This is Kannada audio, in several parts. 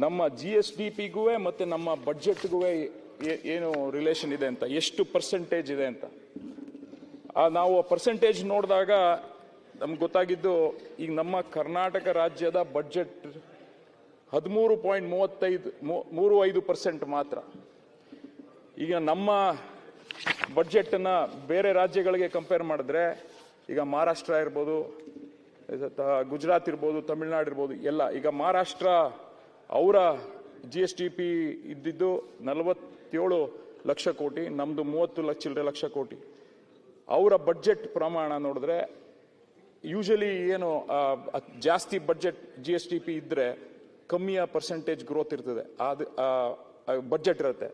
ನಮ್ಮ GSDP-ಗೂ ಮತ್ತು ನಮ್ಮ ಬಡ್ಜೆಟ್ಗೂ ಏನು ರಿಲೇಷನ್ ಇದೆ ಅಂತ, ಎಷ್ಟು ಪರ್ಸೆಂಟೇಜ್ ಇದೆ ಅಂತ ನಾವು ಪರ್ಸೆಂಟೇಜ್ ನೋಡಿದಾಗ ನಮ್ಗೆ ಗೊತ್ತಾಗಿದ್ದು, ಈಗ ನಮ್ಮ ಕರ್ನಾಟಕ ರಾಜ್ಯದ ಬಡ್ಜೆಟ್ 13.35% ಮಾತ್ರ. ಈಗ ನಮ್ಮ ಬಡ್ಜೆಟನ್ನು ಬೇರೆ ರಾಜ್ಯಗಳಿಗೆ ಕಂಪೇರ್ ಮಾಡಿದ್ರೆ, ಈಗ ಮಹಾರಾಷ್ಟ್ರ ಇರ್ಬೋದು, ಗುಜರಾತ್ ಇರ್ಬೋದು, ತಮಿಳುನಾಡು ಇರ್ಬೋದು, ಎಲ್ಲ. ಈಗ ಮಹಾರಾಷ್ಟ್ರ ಅವರ GSDP ಇದ್ದಿದ್ದು 47 ಲಕ್ಷ ಕೋಟಿ, ನಮ್ಮದು 30 ಲಕ್ಷ ಕೋಟಿ. ಅವರ ಬಡ್ಜೆಟ್ ಪ್ರಮಾಣ ನೋಡಿದ್ರೆ, ಯೂಶಲಿ ಏನು ಜಾಸ್ತಿ ಬಡ್ಜೆಟ್ GSDP ಇದ್ದರೆ ಕಮ್ಮಿಯ ಪರ್ಸೆಂಟೇಜ್ ಗ್ರೋತ್ ಇರ್ತದೆ, ಅದು ಬಡ್ಜೆಟ್ ಇರುತ್ತೆ.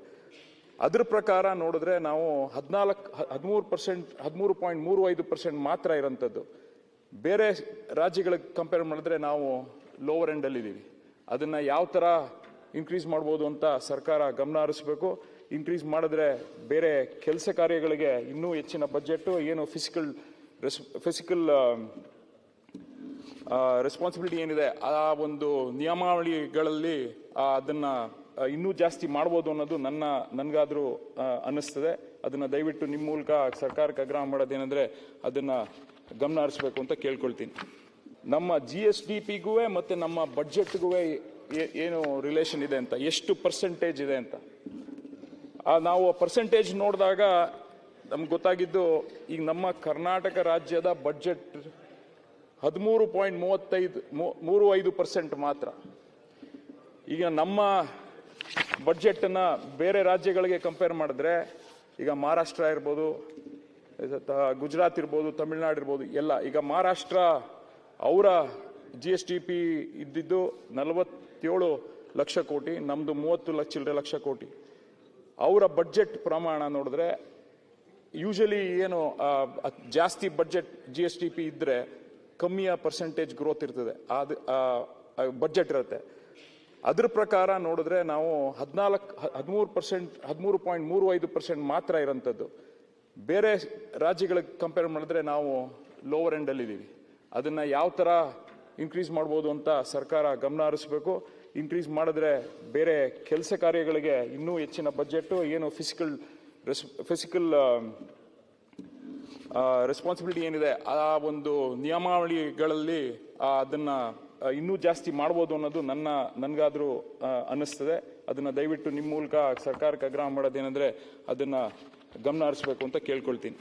ಅದ್ರ ಪ್ರಕಾರ ನೋಡಿದ್ರೆ ನಾವು 13.35% ಮಾತ್ರ ಇರೋಂಥದ್ದು. ಬೇರೆ ರಾಜ್ಯಗಳಿಗೆ ಕಂಪೇರ್ ಮಾಡಿದ್ರೆ ನಾವು ಲೋವರ್ ಎಂಡಲ್ಲಿದ್ದೀವಿ. ಅದನ್ನು ಯಾವ ಥರ ಇನ್ಕ್ರೀಸ್ ಮಾಡ್ಬೋದು ಅಂತ ಸರ್ಕಾರ ಗಮನ ಹರಿಸಬೇಕು. ಇನ್ಕ್ರೀಸ್ ಮಾಡಿದ್ರೆ ಬೇರೆ ಕೆಲಸ ಕಾರ್ಯಗಳಿಗೆ ಇನ್ನೂ ಹೆಚ್ಚಿನ ಬಡ್ಜೆಟ್ಟು, ಏನು ಫಿಸಿಕಲ್ ರೆಸ್ಪಾನ್ಸಿಬಿಲಿಟಿ ಏನಿದೆ ಆ ಒಂದು ನಿಯಮಾವಳಿಗಳಲ್ಲಿ ಅದನ್ನು ಇನ್ನೂ ಜಾಸ್ತಿ ಮಾಡ್ಬೋದು ಅನ್ನೋದು ನನಗಾದರೂ ಅನ್ನಿಸ್ತದೆ. ಅದನ್ನು ದಯವಿಟ್ಟು ನಿಮ್ಮ ಮೂಲಕ ಸರ್ಕಾರಕ್ಕೆ ಆಗ್ರಹ ಮಾಡೋದೇನೆಂದರೆ ಅದನ್ನು ಗಮನ ಹರಿಸಬೇಕು ಅಂತ ಕೇಳ್ಕೊಳ್ತೀನಿ. ನಮ್ಮ GSDP-ಗೂ ಮತ್ತು ನಮ್ಮ ಬಡ್ಜೆಟ್ಗೂ ಏನು ರಿಲೇಷನ್ ಇದೆ ಅಂತ, ಎಷ್ಟು ಪರ್ಸೆಂಟೇಜ್ ಇದೆ ಅಂತ ನಾವು ಪರ್ಸೆಂಟೇಜ್ ನೋಡಿದಾಗ ನಮ್ಗೆ ಗೊತ್ತಾಗಿದ್ದು, ಈಗ ನಮ್ಮ ಕರ್ನಾಟಕ ರಾಜ್ಯದ ಬಡ್ಜೆಟ್ 13.35% ಮಾತ್ರ. ಈಗ ನಮ್ಮ ಬಡ್ಜೆಟನ್ನು ಬೇರೆ ರಾಜ್ಯಗಳಿಗೆ ಕಂಪೇರ್ ಮಾಡಿದ್ರೆ, ಈಗ ಮಹಾರಾಷ್ಟ್ರ ಇರ್ಬೋದು, ಗುಜರಾತ್ ಇರ್ಬೋದು, ತಮಿಳುನಾಡು ಇರ್ಬೋದು, ಎಲ್ಲ. ಈಗ ಮಹಾರಾಷ್ಟ್ರ ಅವರ GSDP ಇದ್ದಿದ್ದು 47 ಲಕ್ಷ ಕೋಟಿ, ನಮ್ಮದು 30 ಲಕ್ಷ ಕೋಟಿ. ಅವರ ಬಡ್ಜೆಟ್ ಪ್ರಮಾಣ ನೋಡಿದ್ರೆ, ಯೂಶಲಿ ಏನು ಜಾಸ್ತಿ ಬಡ್ಜೆಟ್ GSDP ಇದ್ದರೆ ಕಮ್ಮಿಯ ಪರ್ಸೆಂಟೇಜ್ ಗ್ರೋತ್ ಇರ್ತದೆ, ಅದು ಬಡ್ಜೆಟ್ ಇರುತ್ತೆ. ಅದ್ರ ಪ್ರಕಾರ ನೋಡಿದ್ರೆ ನಾವು 13.35% ಮಾತ್ರ ಇರೋಂಥದ್ದು. ಬೇರೆ ರಾಜ್ಯಗಳಿಗೆ ಕಂಪೇರ್ ಮಾಡಿದ್ರೆ ನಾವು ಲೋವರ್ ಎಂಡಲ್ಲಿದ್ದೀವಿ. ಅದನ್ನು ಯಾವ ಥರ ಇನ್ಕ್ರೀಸ್ ಮಾಡ್ಬೋದು ಅಂತ ಸರ್ಕಾರ ಗಮನ ಹರಿಸಬೇಕು. ಇನ್ಕ್ರೀಸ್ ಮಾಡಿದ್ರೆ ಬೇರೆ ಕೆಲಸ ಕಾರ್ಯಗಳಿಗೆ ಇನ್ನೂ ಹೆಚ್ಚಿನ ಬಡ್ಜೆಟ್ಟು, ಏನು ಫಿಸಿಕಲ್ ರೆಸ್ಪಾನ್ಸಿಬಿಲಿಟಿ ಏನಿದೆ ಆ ಒಂದು ನಿಯಮಾವಳಿಗಳಲ್ಲಿ ಅದನ್ನು ಇನ್ನೂ ಜಾಸ್ತಿ ಮಾಡ್ಬೋದು ಅನ್ನೋದು ನನಗಾದರೂ ಅನ್ನಿಸ್ತದೆ. ಅದನ್ನು ದಯವಿಟ್ಟು ನಿಮ್ಮ ಮೂಲಕ ಸರ್ಕಾರಕ್ಕೆ ಆಗ್ರಹ ಮಾಡೋದೇನೆಂದರೆ ಅದನ್ನು ಗಮನ ಹರಿಸಬೇಕು ಅಂತ ಕೇಳ್ಕೊಳ್ತೀನಿ.